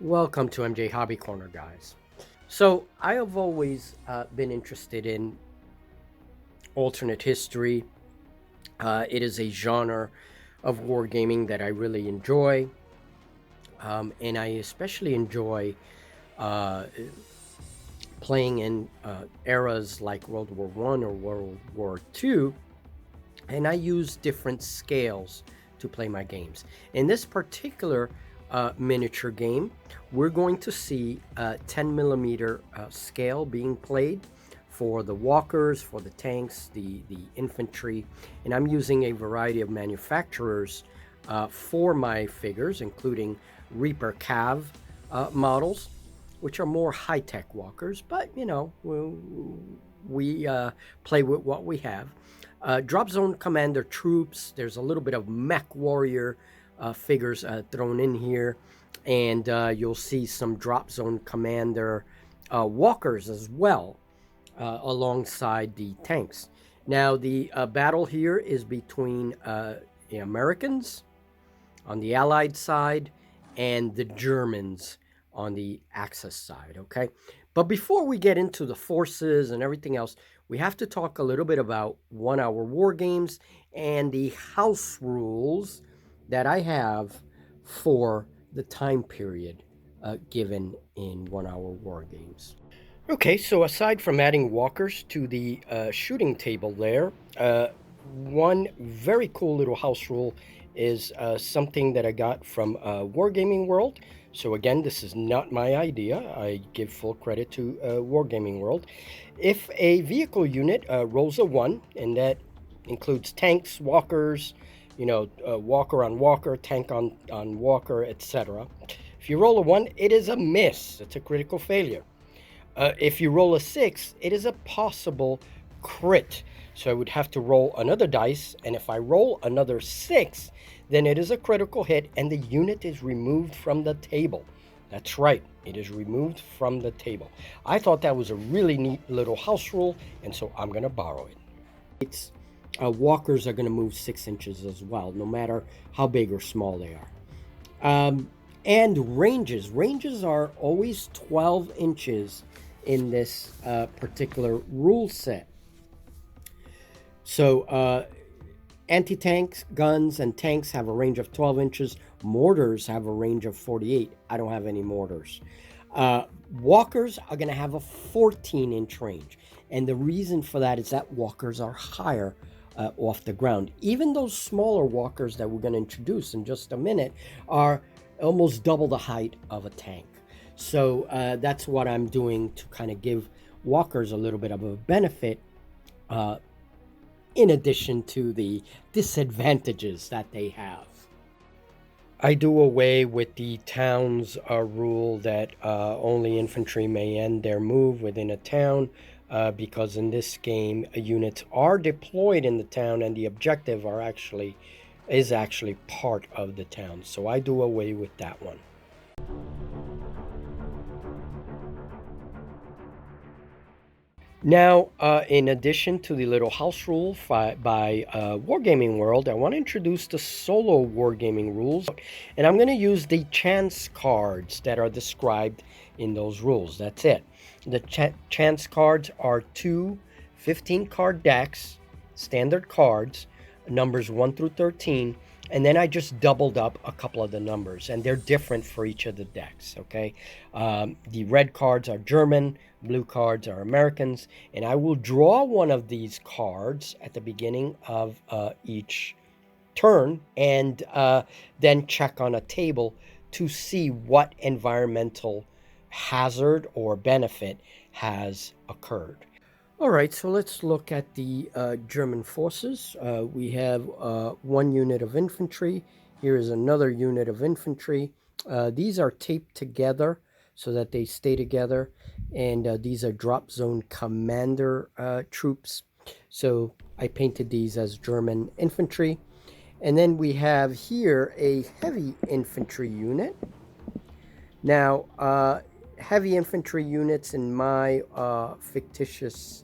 Welcome to MJ Hobby Corner, guys. So, I have always been interested in alternate history. It is a genre of wargaming that I really enjoy, and I especially enjoy uh, playing in eras like World War One or World War Two, and I use different scales to play my games. In this particular miniature game, we're going to see a 10 millimeter scale being played for the walkers, for the tanks, the infantry, and I'm using a variety of manufacturers for my figures, including Reaper Cav models, which are more high-tech walkers, but we play with what we have. Drop Zone Commander troops. There's a little bit of Mech Warrior figures thrown in here, and you'll see some Drop Zone Commander walkers as well, alongside the tanks. Now, the battle here is between the Americans on the Allied side and the Germans on the Axis side, okay? But before we get into the forces and everything else, we have to talk a little bit about 1 hour war games and the house rules that I have for the time period given in 1 hour war games. Okay, so aside from adding walkers to the shooting table there, one very cool little house rule is something that I got from Wargaming World. So again, this is not my idea. I give full credit to Wargaming World. If a vehicle unit rolls a 1, and that includes tanks, walkers, walker on walker, tank on walker, etc. If you roll a 1, it is a miss. It's a critical failure. If you roll a 6, it is a possible crit. So I would have to roll another dice, and if I roll another 6, then it is a critical hit, and the unit is removed from the table. That's right, it is removed from the table. I thought that was a really neat little house rule, and so I'm going to borrow it. It's walkers are going to move 6 inches as well, no matter how big or small they are. And ranges. Ranges are always 12 inches in this particular rule set. So anti-tanks, guns, and tanks have a range of 12 inches. Mortars have a range of 48. I don't have any mortars. Walkers are going to have a 14-inch range. And the reason for that is that walkers are higher off the ground. Even those smaller walkers that we're going to introduce in just a minute are almost double the height of a tank. So that's what I'm doing to kind of give walkers a little bit of a benefit in addition to the disadvantages that they have. I do away with the town's rule that only infantry may end their move within a town because in this game units are deployed in the town and the objective is actually part of the town. So I do away with that one. Now, in addition to the little house rule by Wargaming World, I want to introduce the solo wargaming rules, and I'm going to use the chance cards that are described in those rules. That's it. The chance cards are 2 15-card decks, standard cards, numbers 1 through 13, and then I just doubled up a couple of the numbers, and they're different for each of the decks, okay? The red cards are German, blue cards are Americans, and I will draw one of these cards at the beginning of each turn and then check on a table to see what environmental hazard or benefit has occurred. All right, so let's look at the German forces. We have 1 unit of infantry. Here is another unit of infantry. These are taped together so that they stay together. And these are Drop Zone Commander troops. So I painted these as German infantry. And then we have here a heavy infantry unit. Now, heavy infantry units in my fictitious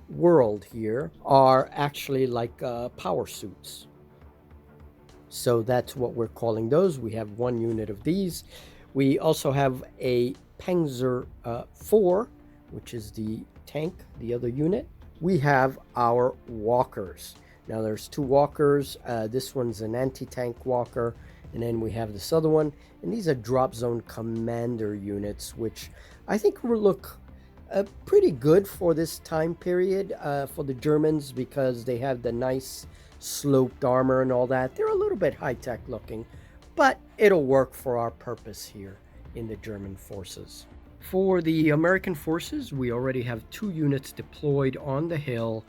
world here are actually like power suits. So that's what we're calling those. We have 1 unit of these. We also have a Panzer 4, which is the tank, the other unit. We have our walkers. Now there's two walkers. This one's an anti-tank walker, and then we have this other one. And these are drop zone commander units, which I think will look pretty good for this time period for the Germans, because they have the nice sloped armor and all that. They're a little bit high-tech looking, but it'll work for our purpose here in the German forces. For the American forces, we already have two units deployed on the hill.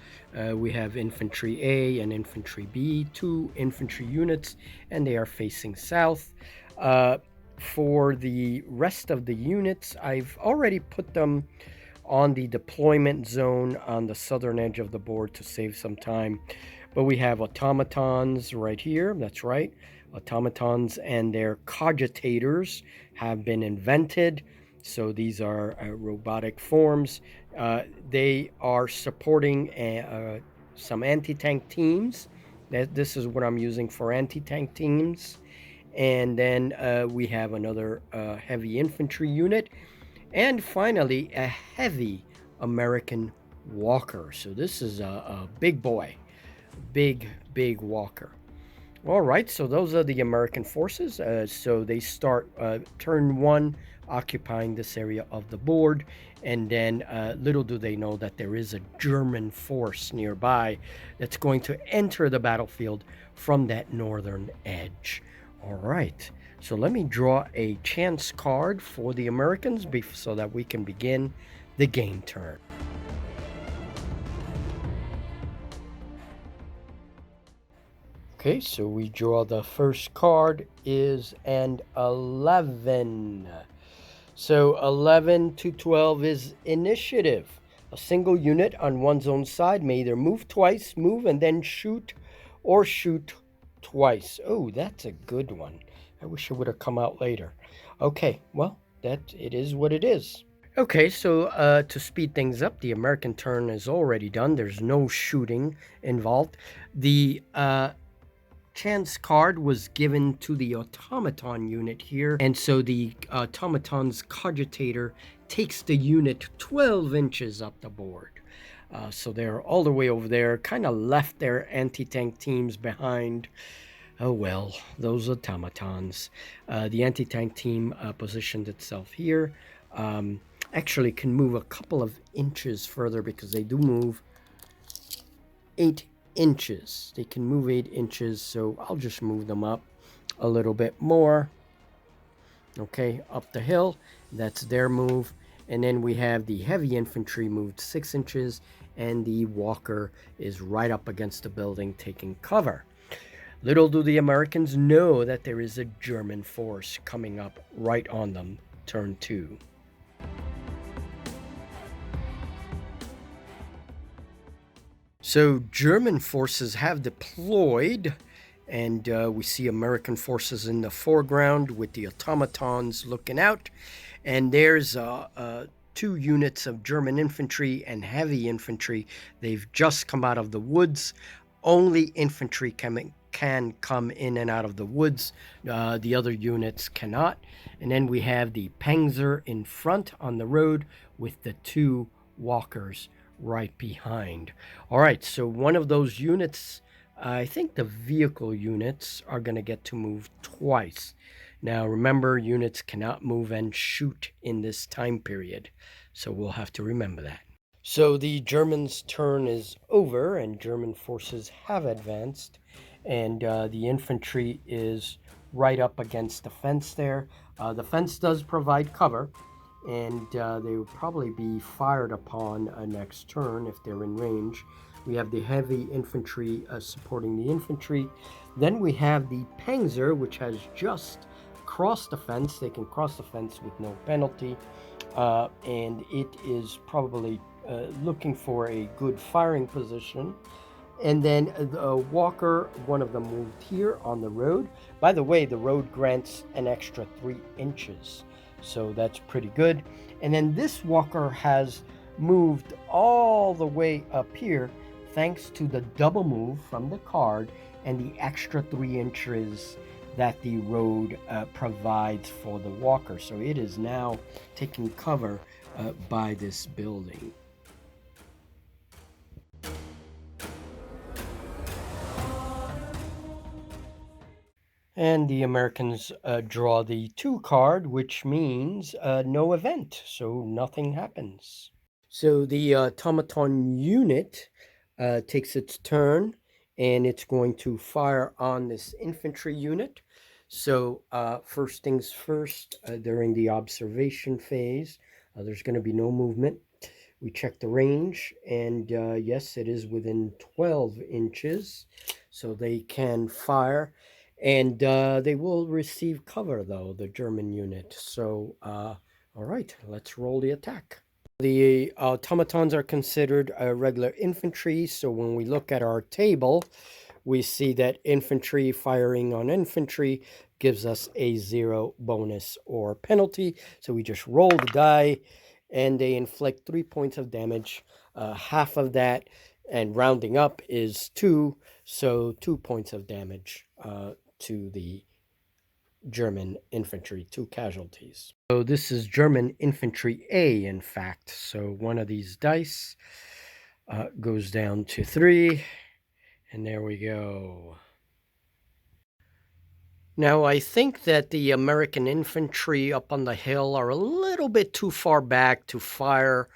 We have Infantry A and Infantry B, two infantry units, and they are facing south. For the rest of the units, I've already put them on the deployment zone on the southern edge of the board to save some time. But we have automatons right here. That's right. Automatons and their cogitators have been invented. So these are robotic forms. They are supporting some anti-tank teams. This is what I'm using for anti-tank teams. And then we have another heavy infantry unit. And finally, a heavy American walker. So this is a big boy. Big walker. All right, so those are the American forces. So they start turn one occupying this area of the board, and then little do they know that there is a German force nearby that's going to enter the battlefield from that northern edge. All right, so let me draw a chance card for the Americans so that we can begin the game turn. Okay, so we draw the first card is an 11. So 11 to 12 is initiative. A single unit on one's own side may either move twice, move and then shoot, or shoot twice. Oh, that's a good one. I wish it would have come out later. Okay, well, it is what it is. Okay, so to speed things up, the American turn is already done. There's no shooting involved. The chance card was given to the automaton unit here, and so the automaton's cogitator takes the unit 12 inches up the board. So they're all the way over there, kind of left their anti-tank teams behind. Oh well, those automatons. The anti-tank team positioned itself here. Actually can move a couple of inches further, because they do move 8 inches. They can move 8 inches, so I'll just move them up a little bit more. Okay, up the hill. That's their move. And then we have the heavy infantry moved 6 inches, and the walker is right up against the building taking cover. Little do the Americans know that there is a German force coming up right on them. Turn 2. So German forces have deployed, and we see American forces in the foreground with the automatons looking out. And there's two units of German infantry and heavy infantry. They've just come out of the woods. Only infantry can come in and out of the woods. The other units cannot. And then we have the Panzer in front on the road with the two walkers right behind. All right, so one of those units, I think the vehicle units, are going to get to move twice. Now remember, units cannot move and shoot in this time period, so we'll have to remember that. So the Germans' turn is over, and German forces have advanced, and the infantry is right up against the fence there. The fence does provide cover, and they will probably be fired upon next turn if they're in range. We have the heavy infantry supporting the infantry. Then we have the Panzer, which has just crossed the fence. They can cross the fence with no penalty, and it is probably looking for a good firing position. And then the walker, one of them moved here on the road. By the way, the road grants an extra 3 inches. So that's pretty good. And then this walker has moved all the way up here thanks to the double move from the card and the extra 3 inches that the road provides for the walker. So it is now taking cover by this building. And the Americans draw the 2 card, which means no event, so nothing happens. So the automaton unit takes its turn, and it's going to fire on this infantry unit. So first things first, during the observation phase, there's going to be no movement. We check the range, and yes, it is within 12 inches, so they can fire. And they will receive cover, though, the German unit. So, all right, let's roll the attack. The automatons are considered regular infantry, so when we look at our table, we see that infantry firing on infantry gives us a 0 bonus or penalty. So we just roll the die, and they inflict 3 points of damage. Half of that, and rounding up, is 2, so 2 points of damage to the German infantry, 2 casualties. So this is German infantry A, in fact. So one of these dice goes down to 3, and there we go. Now, I think that the American infantry up on the hill are a little bit too far back to fire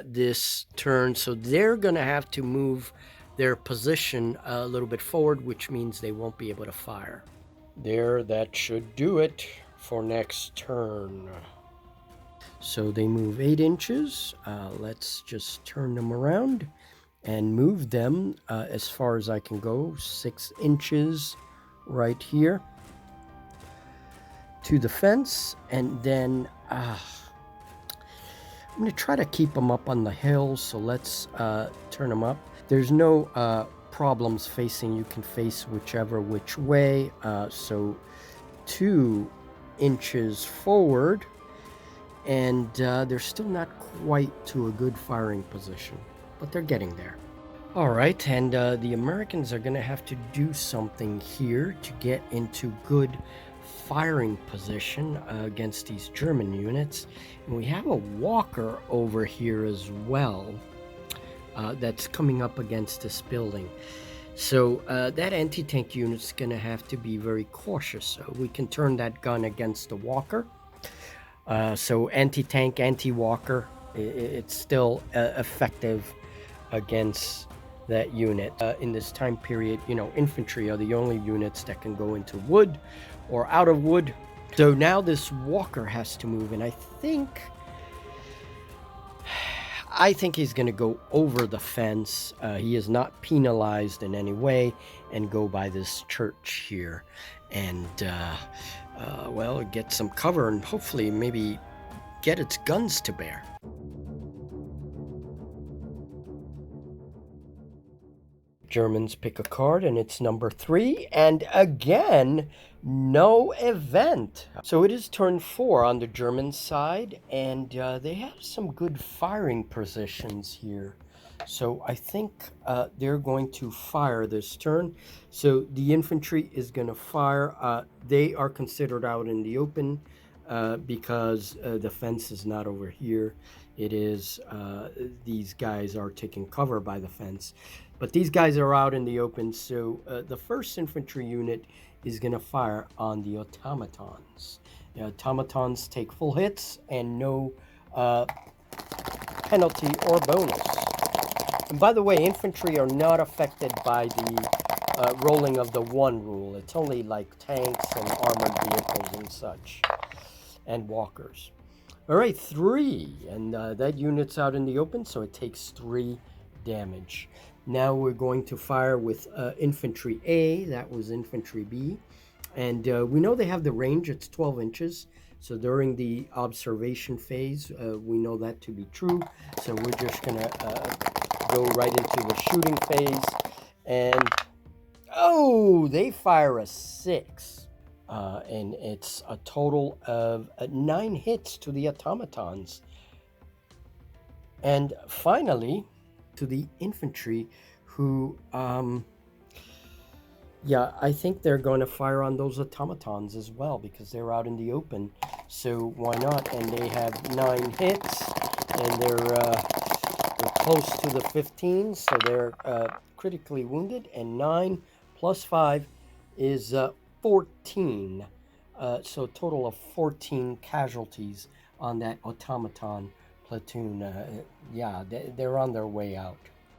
this turn, so they're going to have to move their position a little bit forward, which means they won't be able to fire. There, that should do it for next turn. So they move 8 inches. Let's just turn them around and move them as far as I can go, 6 inches right here to the fence. And then I'm going to try to keep them up on the hill, so let's turn them up. There's no problems facing. You can face which way. So 2 inches forward, and they're still not quite to a good firing position, but they're getting there. All right, and the Americans are going to have to do something here to get into good firing position against these German units. And we have a walker over here as well that's coming up against this building. So that anti-tank unit's going to have to be very cautious. So we can turn that gun against the walker. So anti-tank, anti-walker, it's still effective against that unit. In this time period, infantry are the only units that can go into wood or out of wood. So now this walker has to move, and I think he's going to go over the fence. He is not penalized in any way, and go by this church here, and well, get some cover and hopefully maybe get its guns to bear. Germans pick a card, and it's number 3, and again, no event. So it is turn 4 on the German side, and they have some good firing positions here. So I think they're going to fire this turn. So the infantry is going to fire. They are considered out in the open because the fence is not over here. It is, these guys are taking cover by the fence. But these guys are out in the open, so the 1st infantry unit is going to fire on the automatons. The automatons take full hits and no penalty or bonus. And by the way, infantry are not affected by the rolling of the 1 rule. It's only like tanks and armored vehicles and such, and walkers. All right, 3, and that unit's out in the open, so it takes 3 damage. Now we're going to fire with infantry A. That was infantry B. And we know they have the range. It's 12 inches. So during the observation phase, we know that to be true. So we're just going to go right into the shooting phase. And, oh, they fire a 6. And it's a total of 9 hits to the automatons. And finally, to the infantry, who Yeah, I think they're going to fire on those automatons as well because they're out in the open. So why not? And they have 9 hits, and they're close to the 15, so they're critically wounded. And 9 plus 5 is 14. So total of 14 casualties on that automaton platoon. Yeah, they're on their way out.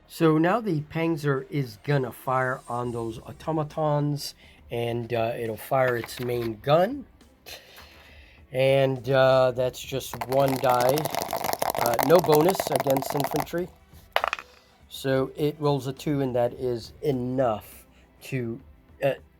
So now the Panzer is gonna fire on those automatons, and it'll fire its main gun. And that's just 1 die. No bonus against infantry. So it rolls a 2, and that is enough to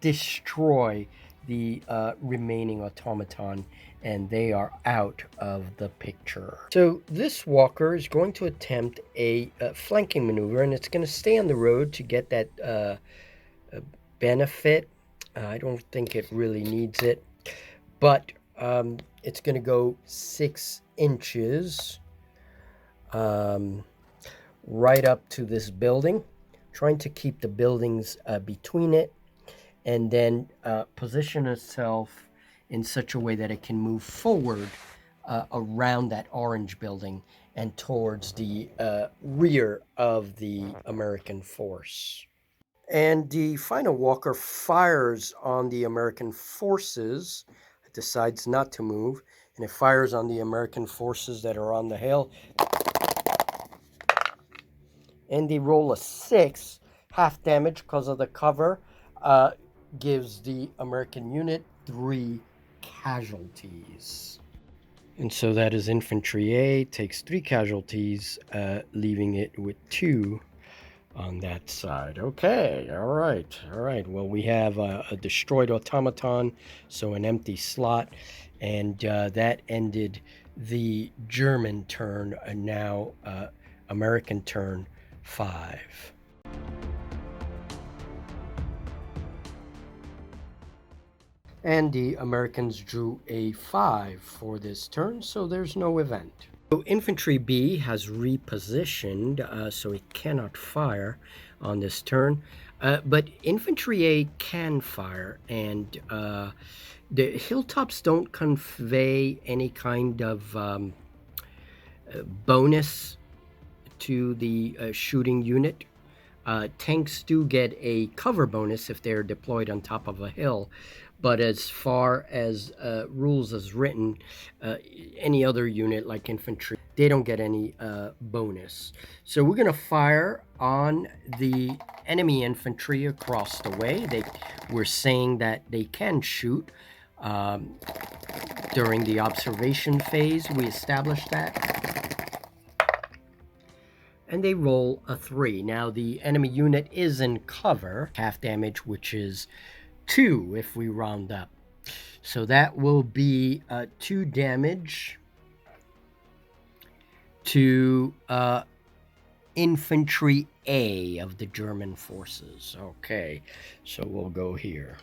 destroy the remaining automaton, and they are out of the picture. So this walker is going to attempt a flanking maneuver, and it's going to stay on the road to get that benefit. I don't think it really needs it, but it's going to go 6 inches right up to this building, trying to keep the buildings between it, and then position itself in such a way that it can move forward around that orange building and towards the rear of the American force. And the final walker fires on the American forces. It decides not to move, and it fires on the American forces that are on the hill. And they roll a 6, half damage because of the cover, gives the American unit 3 casualties. And so that is infantry A, takes 3 casualties, leaving it with 2 on that side. Okay, all right. Well, we have a destroyed automaton, so an empty slot, and that ended the German turn, and now American turn 5. And the Americans drew a 5 for this turn, so there's no event. So infantry B has repositioned, so it cannot fire on this turn. But infantry A can fire, and the hilltops don't convey any kind of bonus to the shooting unit. Tanks do get a cover bonus if they're deployed on top of a hill, but as far as rules as written, any other unit like infantry, they don't get any bonus. So we're going to fire on the enemy infantry across the way. We're saying that they can shoot during the observation phase. We established that. And they roll a 3. Now the enemy unit is in cover, half damage, which is 2 if we round up. So that will be 2 damage to infantry A of the German forces. Okay, so we'll go here.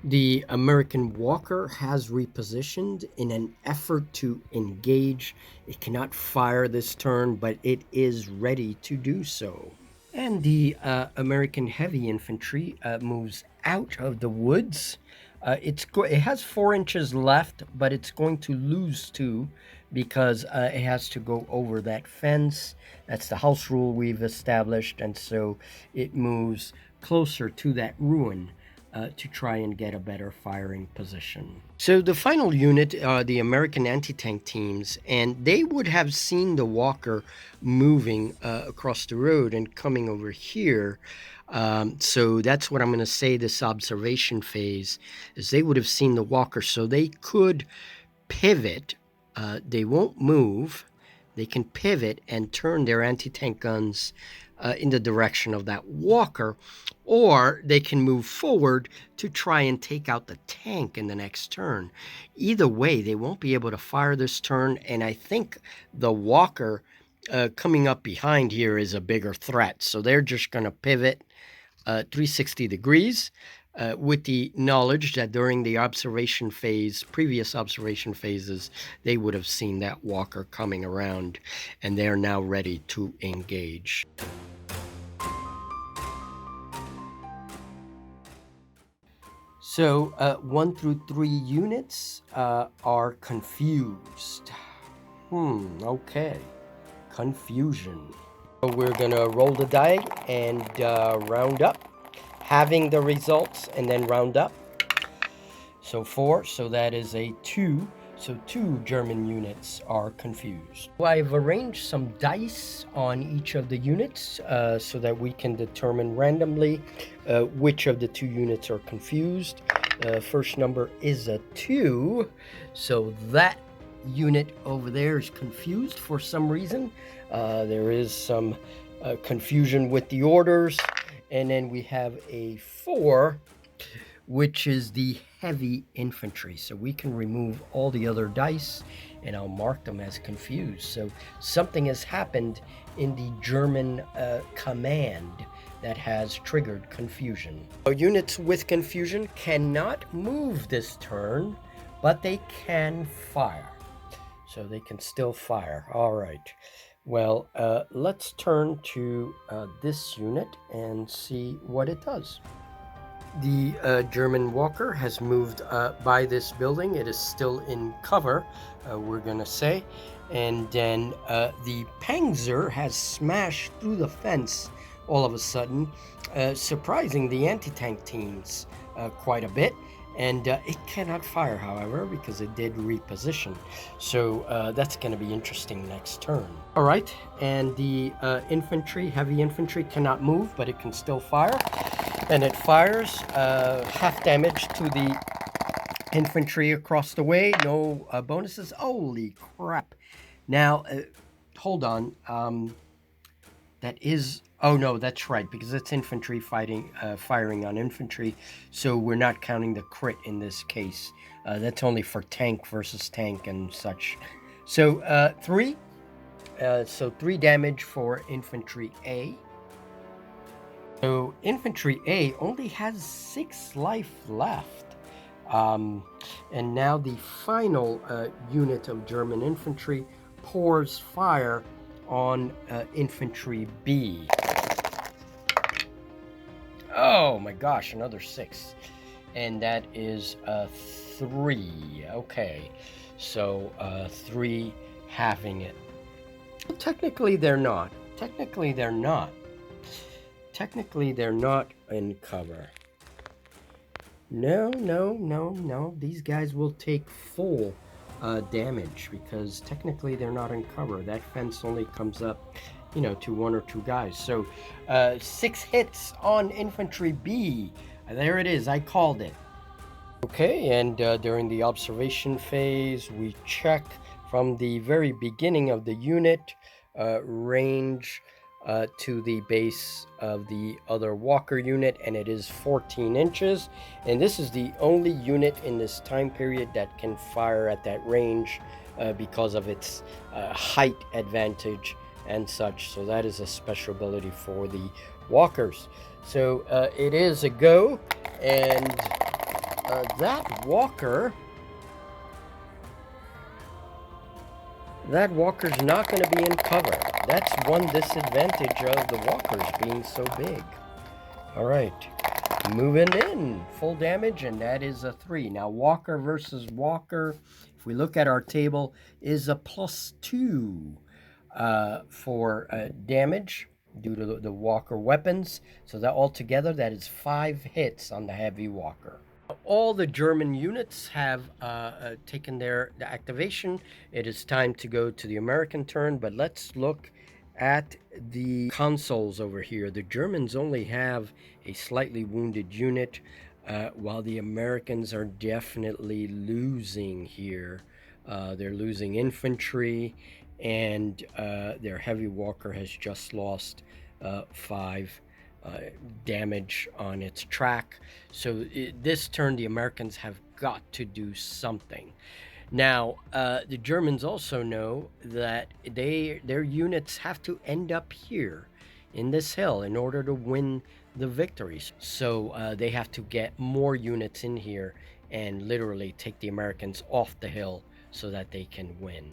The American Walker has repositioned in an effort to engage. It cannot fire this turn, but it is ready to do so. And the American Heavy Infantry moves out of the woods. It has 4 inches left, but it's going to lose 2 because it has to go over that fence. That's the house rule we've established, and so it moves closer to that ruin to try and get a better firing position. So the final unit are the American anti-tank teams, and they would have seen the Walker moving across the road and coming over here. So that's what I'm going to say this observation phase is they would have seen the Walker, so they could pivot. They won't move. They can pivot and turn their anti-tank guns in the direction of that Walker, or they can move forward to try and take out the tank in the next turn. Either way, they won't be able to fire this turn, and I think the Walker coming up behind here is a bigger threat, so they're just going to pivot 360 degrees with the knowledge that during the observation phase, previous observation phases, they would have seen that Walker coming around, and they're now ready to engage. So 1 through 3 units are confused. Okay. Confusion. So we're gonna roll the die and round up, having the results and then round up. So 4, so that is a 2. So 2 German units are confused. I've arranged some dice on each of the units so that we can determine randomly which of the 2 units are confused. First number is a 2, so that unit over there is confused for some reason. There is some confusion with the orders. And then we have a 4, which is the heavy infantry. So we can remove all the other dice and I'll mark them as confused. So something has happened in the German command that has triggered confusion. So units with confusion cannot move this turn, but they can fire. So they can still fire. All right. Well, let's turn to this unit and see what it does. The German Walker has moved by this building. It is still in cover, we're going to say. And then the Panzer has smashed through the fence all of a sudden, surprising the anti-tank teams quite a bit. And it cannot fire, however, because it did reposition. So that's going to be interesting next turn. All right, and the infantry, heavy infantry, cannot move, but it can still fire. And it fires half damage to the infantry across the way. No bonuses. Holy crap. Now, hold on. That is... Oh, no, that's right, because it's infantry firing on infantry, so we're not counting the crit in this case. That's only for tank versus tank and such. So, 3. So 3 damage for infantry A. So infantry A only has 6 life left. And now the final unit of German infantry pours fire on infantry B. Oh my gosh, another 6. And that is 3. Okay, so 3 halving it. Well, technically they're not. Technically they're not in cover. No. These guys will take full damage because technically they're not in cover. That fence only comes up, to 1 or 2 guys. So 6 hits on infantry B. There it is. I called it. Okay, and during the observation phase, we check from the very beginning of the unit range to the base of the other Walker unit, and it is 14 inches. And this is the only unit in this time period that can fire at that range because of its height advantage and such. So that is a special ability for the Walkers. So it is a go, and that Walker's not going to be in cover. That's one disadvantage of the Walkers being so big. All right, moving in, full damage, and that is a 3. Now, Walker versus Walker, if we look at our table, is a +2 for damage due to the Walker weapons. So that altogether, that is 5 hits on the heavy Walker. All the German units have taken their activation. It is time to go to the American turn, but let's look at the consoles over here. The Germans only have a slightly wounded unit, while the Americans are definitely losing here. They're losing infantry, and their heavy Walker has just lost 5 damage on its track. So this turn the Americans have got to do something. Now the Germans also know that their units have to end up here in this hill in order to win the victories. So they have to get more units in here and literally take the Americans off the hill so that they can win.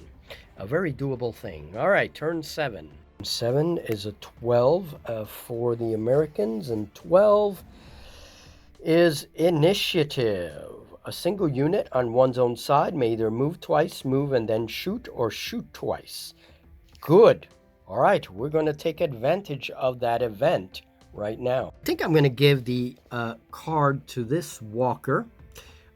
A very doable thing. All right, turn 7. 7 is a 12 for the Americans, and 12 is initiative. A single unit on one's own side may either move twice, move and then shoot, or shoot twice. Good. All right, we're going to take advantage of that event right now. I think I'm going to give the card to this walker.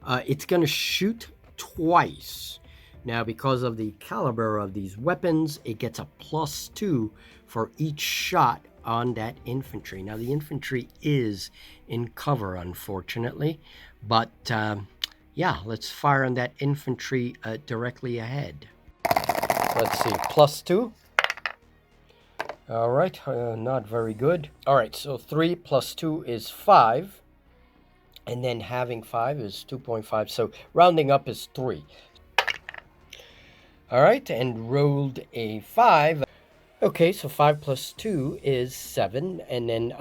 It's going to shoot twice. Now, because of the caliber of these weapons, it gets a +2 for each shot on that infantry. Now, the infantry is in cover, unfortunately, but yeah, let's fire on that infantry directly ahead. Let's see, +2. All right, not very good. All right, so 3 + 2 is 5. And then having 5 is 2.5. So rounding up is 3. All right, and rolled a 5. Okay, so 5 + 2 is 7. And then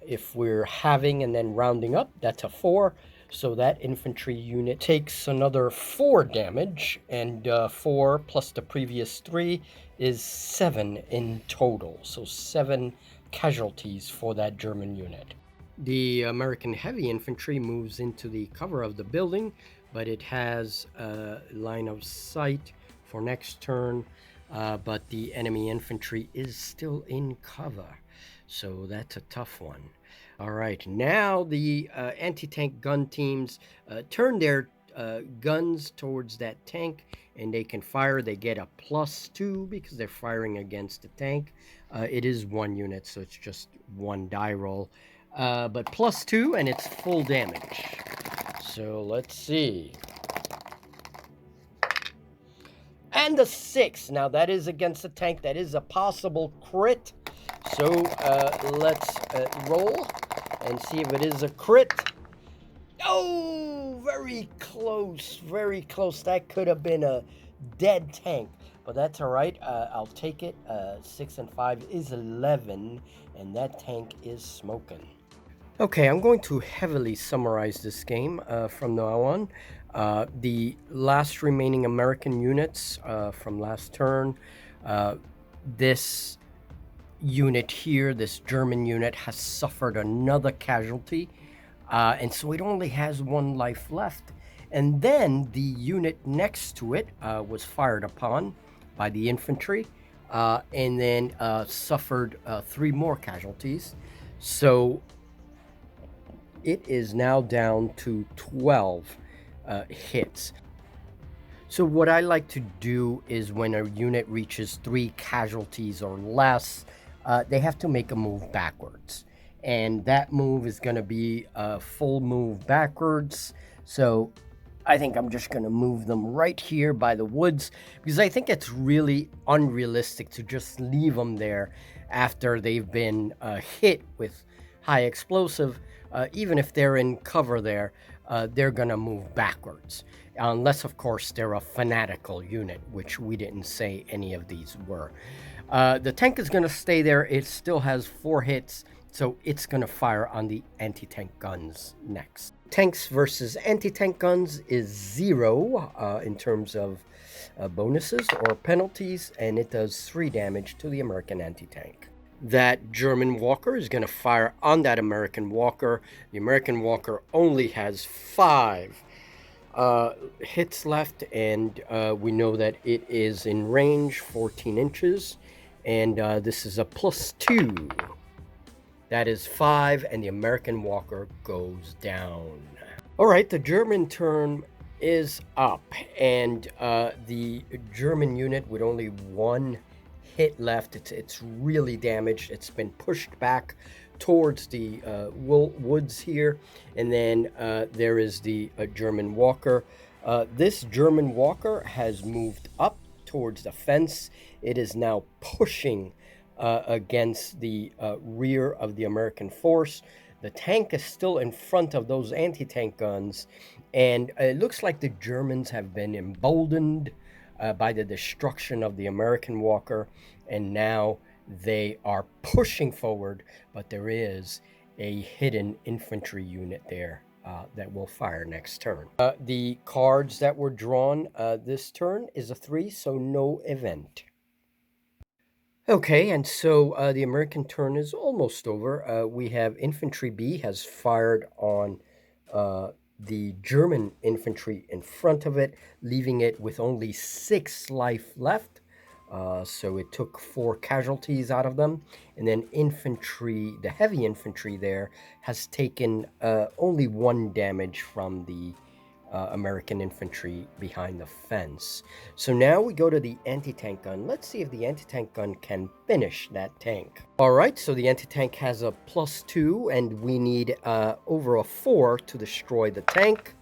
if we're having and then rounding up, that's a 4. So that infantry unit takes another 4 damage. And 4 plus the previous 3 is 7 in total. So 7 casualties for that German unit. The American heavy infantry moves into the cover of the building, but it has a line of sight for next turn, but the enemy infantry is still in cover, so that's a tough one. All right, now the anti-tank gun teams turn their guns towards that tank, and they can fire. They get a +2 because they're firing against the tank. It is 1 unit, so it's just 1 die roll. But +2, and it's full damage. So let's see. And a 6. Now that is against the tank. That is a possible crit. So let's roll and see if it is a crit. Oh, very close. Very close. That could have been a dead tank. But that's all right. I'll take it. 6 and 5 is 11. And that tank is smoking. Okay, I'm going to heavily summarize this game from now on. The last remaining American units from last turn, this unit here, this German unit, has suffered another casualty, and so it only has 1 life left. And then the unit next to it was fired upon by the infantry, and then suffered 3 more casualties. So it is now down to 12 hits. So what I like to do is when a unit reaches 3 casualties or less, they have to make a move backwards. And that move is going to be a full move backwards. So I think I'm just going to move them right here by the woods, because I think it's really unrealistic to just leave them there after they've been hit with high explosive. Even if they're in cover there, they're going to move backwards. Unless, of course, they're a fanatical unit, which we didn't say any of these were. The tank is going to stay there. It still has 4 hits, so it's going to fire on the anti-tank guns next. Tanks versus anti-tank guns is 0 in terms of bonuses or penalties, and it does 3 damage to the American anti-tank. That German walker is going to fire on that American walker. The American walker only has 5 hits left, and we know that it is in range 14 inches, and this is a +2. That is 5, and the American walker goes down. All right, the German turn is up, and the German unit with only 1 hit left. It's really damaged. It's been pushed back towards the woods here, and then there is the German walker. This German walker has moved up towards the fence. It is now pushing against the rear of the American force. The tank is still in front of those anti-tank guns, and it looks like the Germans have been emboldened by the destruction of the American walker, and now they are pushing forward, but there is a hidden infantry unit there that will fire next turn. The cards that were drawn this turn is a 3, so no event. Okay, and so the American turn is almost over. We have Infantry B has fired on the German infantry in front of it, leaving it with only 6 life left. So it took 4 casualties out of them. And then infantry, the heavy infantry there, has taken only 1 damage from the American infantry behind the fence. So now we go to the anti-tank gun. Let's see if the anti-tank gun can finish that tank. All right, so the anti-tank has a +2, and we need over a 4 to destroy the tank.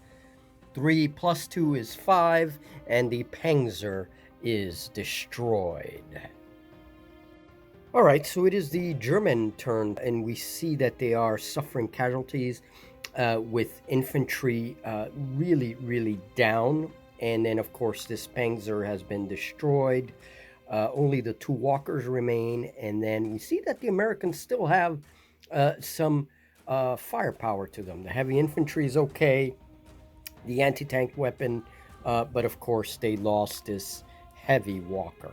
3 + 2 is 5, and the Panzer is destroyed. All right, so it is the German turn, and we see that they are suffering casualties with infantry really, really down. And then, of course, this Panzer has been destroyed. Only the 2 walkers remain. And then we see that the Americans still have some firepower to them. The heavy infantry is okay. The anti-tank weapon, but of course, they lost this heavy walker.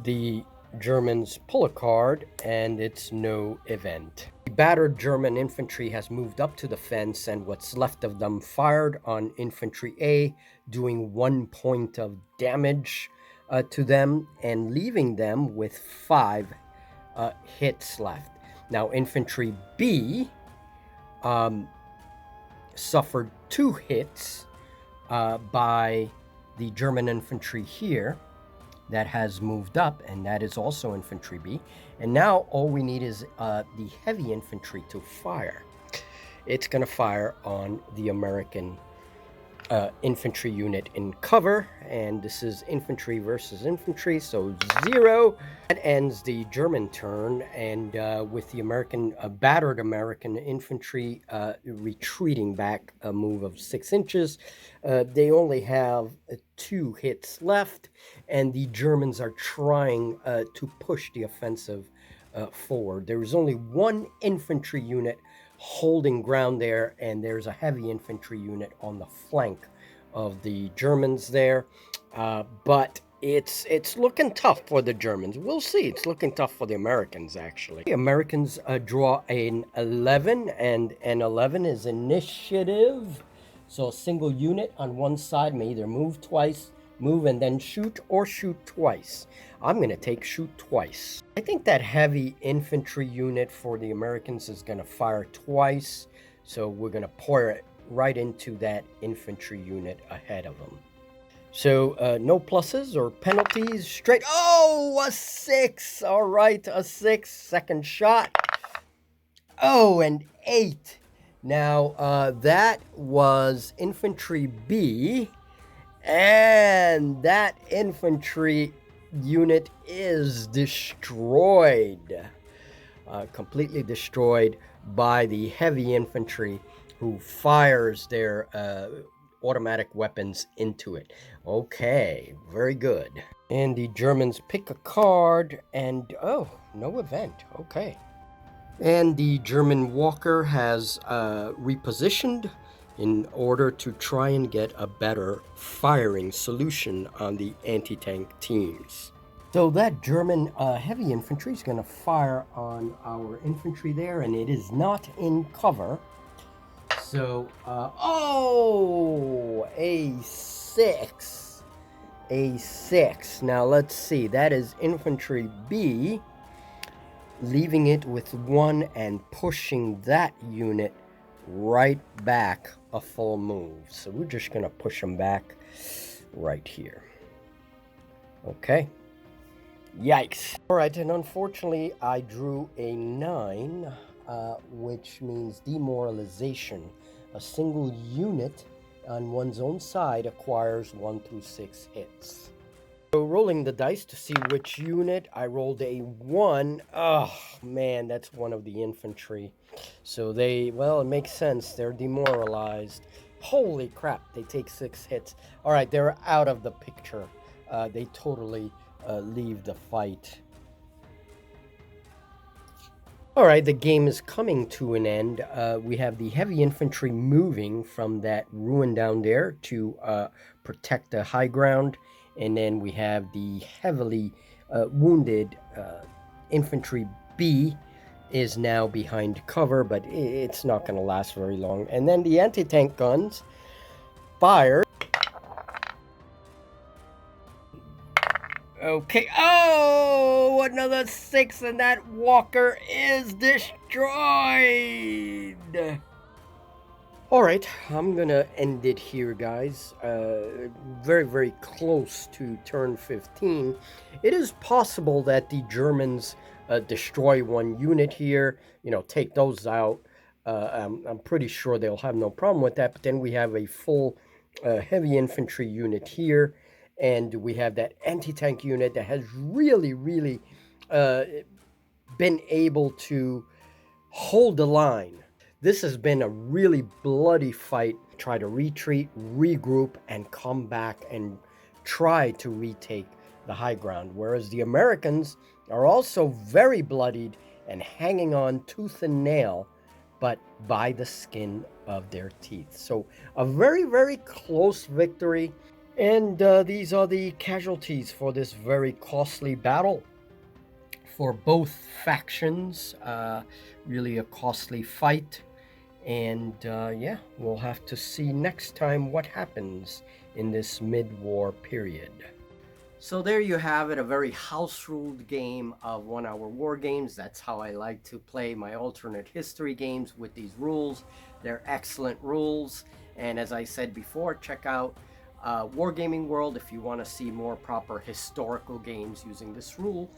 The Germans pull a card, and it's no event. The battered German infantry has moved up to the fence, and what's left of them fired on infantry A, doing 1 point of damage to them and leaving them with 5 hits left. Now, infantry B suffered 2 hits by the German infantry here that has moved up, and that is also infantry B. And now all we need is the heavy infantry to fire. It's going to fire on the American infantry unit in cover, and this is infantry versus infantry, so 0. That ends the German turn, and with the American battered American infantry retreating back a move of 6 inches, they only have 2 hits left, and the Germans are trying to push the offensive forward. There is only 1 infantry unit holding ground there, and there's a heavy infantry unit on the flank of the Germans there, but it's looking tough for the Germans. We'll see. It's looking tough for the Americans, actually. The Americans draw an 11, and an 11 is initiative, so a single unit on one side may either move twice, move and then shoot, or shoot twice. I'm going to take shoot twice. I think that heavy infantry unit for the Americans is going to fire twice, so we're going to pour it right into that infantry unit ahead of them. So no pluses or penalties, straight. Oh, a 6. All right, a 6. Second shot. Oh, and 8. Now that was infantry B, and that infantry unit is destroyed, completely destroyed by the heavy infantry, who fires their automatic weapons into it. Okay, very good. And the Germans pick a card, and oh, no event. Okay. And the German walker has repositioned in order to try and get a better firing solution on the anti-tank teams. So that German heavy infantry is going to fire on our infantry there, and it is not in cover. So, oh, a 6. A 6. Now, let's see. That is infantry B, leaving it with 1 and pushing that unit right back a full move. So we're just going to push them back right here. Okay. Yikes. All right, and unfortunately, I drew a 9, which means demoralization. A single unit on one's own side acquires 1 through 6 hits. So rolling the dice to see which unit, I rolled a 1. Oh, man, that's one of the infantry. So well, it makes sense. They're demoralized. Holy crap, they take 6 hits. All right, they're out of the picture. They totally leave the fight. All right, the game is coming to an end. We have the heavy infantry moving from that ruin down there to protect the high ground. And then we have the heavily wounded infantry B is now behind cover, but it's not going to last very long. And then the anti-tank guns fire. Okay. Oh, another 6, and that walker is destroyed. All right, I'm gonna end it here, guys. Very, very close to turn 15. It is possible that the Germans destroy one unit here, take those out. I'm pretty sure they'll have no problem with that. But then we have a full heavy infantry unit here, and we have that anti-tank unit that has really, really uh, been able to hold the line. This has been a really bloody fight. Try to retreat, regroup, and come back and try to retake the high ground. Whereas the Americans are also very bloodied and hanging on tooth and nail, but by the skin of their teeth. So a very, very close victory. And these are the casualties for this very costly battle. For both factions, really a costly fight. And yeah, we'll have to see next time what happens in this mid-war period. So there you have it, a very house-ruled game of 1 Hour War Games. That's how I like to play my alternate history games, with these rules. They're excellent rules. And as I said before, check out Wargaming World if you want to see more proper historical games using this rule.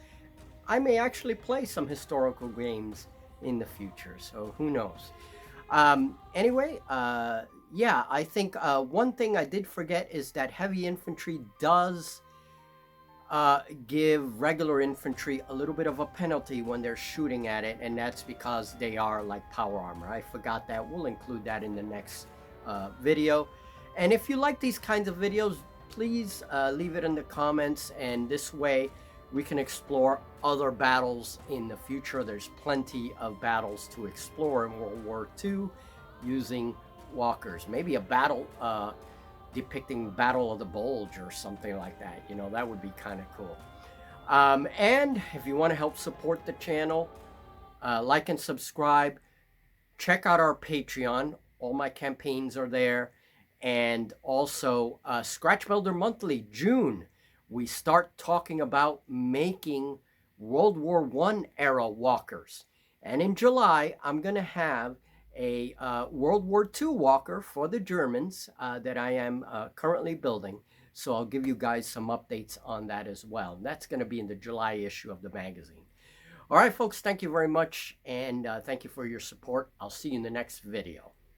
I may actually play some historical games in the future, so who knows. Anyway, yeah, I think one thing I did forget is that heavy infantry does give regular infantry a little bit of a penalty when they're shooting at it, and that's because they are like power armor. I forgot that. We'll include that in the next video. And if you like these kinds of videos, please leave it in the comments, and this way we can explore other battles in the future. There's plenty of battles to explore in World War II using walkers. Maybe a battle depicting Battle of the Bulge or something like that. That would be kind of cool. And if you want to help support the channel, like and subscribe. Check out our Patreon. All my campaigns are there. And also Scratch Builder Monthly, June. We start talking about making World War I era walkers. And in July, I'm going to have a World War II walker for the Germans that I am currently building. So I'll give you guys some updates on that as well. That's going to be in the July issue of the magazine. All right, folks, thank you very much. And thank you for your support. I'll see you in the next video.